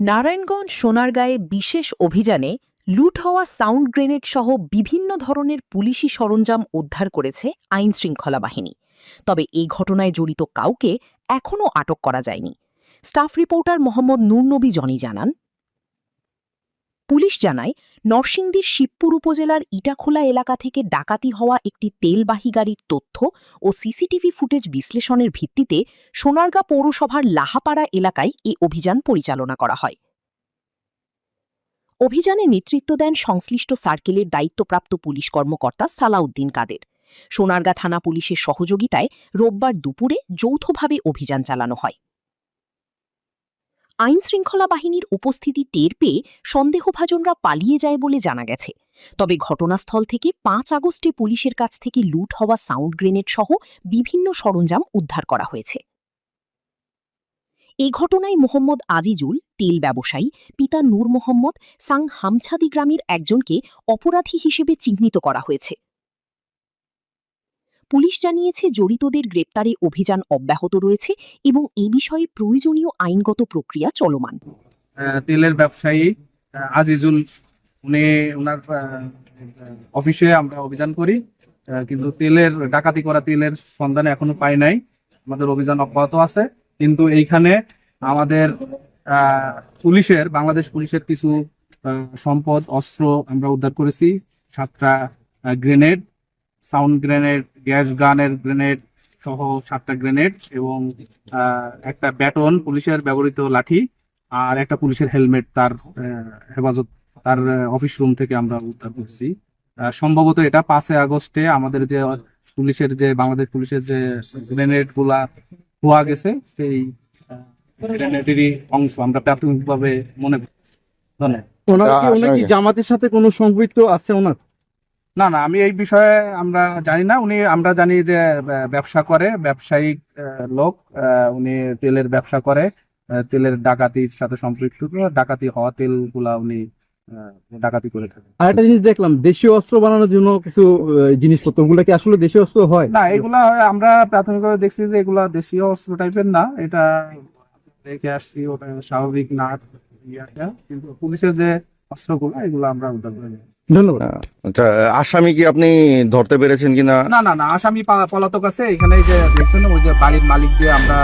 নারায়ণগঞ্জ সোনারগাঁয়ে বিশেষ অভিযানে লুট হওয়া সাউন্ড গ্রেনেড সহ বিভিন্ন ধরনের পুলিশি সরঞ্জাম উদ্ধার করেছে আইনশৃঙ্খলা বাহিনী। তবে এই ঘটনায় জড়িত কাউকে এখনও আটক করা যায়নি। Staff reporter Mohammad Nurnabi Johnny জানান, পুলিশ জানায় নরসিংদীর শিবপুর উপজেলার ইটাখোলা এলাকা থেকে ডাকাতি হওয়া একটি তেলবাহী গাড়ির তথ্য ও সিসিটিভি ফুটেজ বিশ্লেষণের ভিত্তিতে সোনারগাঁ পৌরসভার লাহাপাড়া এলাকায় এই অভিযান পরিচালনা করা হয়। অভিযানে নেতৃত্ব দেন সংশ্লিষ্ট সার্কেলের দায়িত্বপ্রাপ্ত পুলিশ কর্মকর্তা সালাউদ্দিন কাদের। সোনারগাঁ থানা পুলিশের সহযোগিতায় রোববার দুপুরে যৌথভাবে অভিযান চালানো হয়। আইনশৃঙ্খলা বাহিনীর উপস্থিতি টের পেয়ে সন্দেহভাজনরা পালিয়ে যায় বলে জানা গেছে। তবে ঘটনাস্থল থেকে ৫ আগস্টে পুলিশের কাছ থেকে লুট হওয়া সাউন্ড গ্রেনেড সহ বিভিন্ন সরঞ্জাম উদ্ধার করা হয়েছে। এই ঘটনায় মোহাম্মদ আজিজুল, তেল ব্যবসায়ী, পিতা নূর মোহাম্মদ সাং হামছাদি গ্রামের একজনকে অপরাধী হিসেবে চিহ্নিত করা হয়েছে। পুলিশ জানিয়েছে জড়িতদের গ্রেপ্তারে অভিযান অব্যাহত রয়েছে এবং এ বিষয়ে প্রয়োজনীয় আইনগত প্রক্রিয়া চলমান। তেলের ব্যবসায়ী আজিজুল, ওনার অফিসে আমরা অভিযান করি, কিন্তু ডাকাতি করা তেলের সন্ধানে এখনো পাই নাই। আমাদের অভিযান অব্যাহত আছে, কিন্তু এইখানে আমাদের বাংলাদেশ পুলিশের কিছু সম্পদ, অস্ত্র আমরা উদ্ধার করেছি। 7টা গ্রেনেড, সাউন্ড গ্রেনেড, গ্যাস গানের গ্রেনেড সহ 7টা গ্রেনেড এবং একটা ব্যাটন, পুলিশের ব্যবহৃত লাঠি, আর একটা পুলিশের হেলমেট তার অফিস রুম থেকে আমরা উদ্ধার করছি। সম্ভবত এটা 5 আগস্টে আমাদের যে বাংলাদেশ পুলিশের যে গ্রেনেড গুলা হওয়া গেছে, সেই গ্রেনেডেরই অংশ আমরা প্রাথমিকভাবে মনে করছি। ধন্যবাদ। জামাতের সাথে কোনো সম্পৃক্ত আছে ওনার? না, আমি এই বিষয়ে আমরা জানি না। আমরা জানি যে ব্যবসা করে, ব্যবসায়িক লোক, উনি তেলের ব্যবসা করে, তেলের ডাকাতির সাথে সম্পৃক্ত, ডাকাতি হওয়া তেলগুলা উনি ডাকাতি করে থাকে। আর একটা জিনিস দেখলাম, দেশীয় অস্ত্র বানানোর জন্য কিছু জিনিসপত্র, ওগুলা কি আসলে দেশীয় অস্ত্র হয়? না, এগুলা আমরা প্রাথমিকভাবে দেখছি যে এগুলা দেশীয় অস্ত্র টাইপের না। এটা দেখে আসছি, ওটা স্বাভাবিক না, কিন্তু পুলিশের যে অস্ত্রগুলো এগুলো আমরা উদ্ধার করে। ধন্যবাদ। আচ্ছা, আসামি কি আপনি ধরতে পেরেছেন কিনা? না, আসামি পলাতক আছে। এখানে যে দেখছেন, ওই যে বাড়ির মালিক দিয়ে আমরা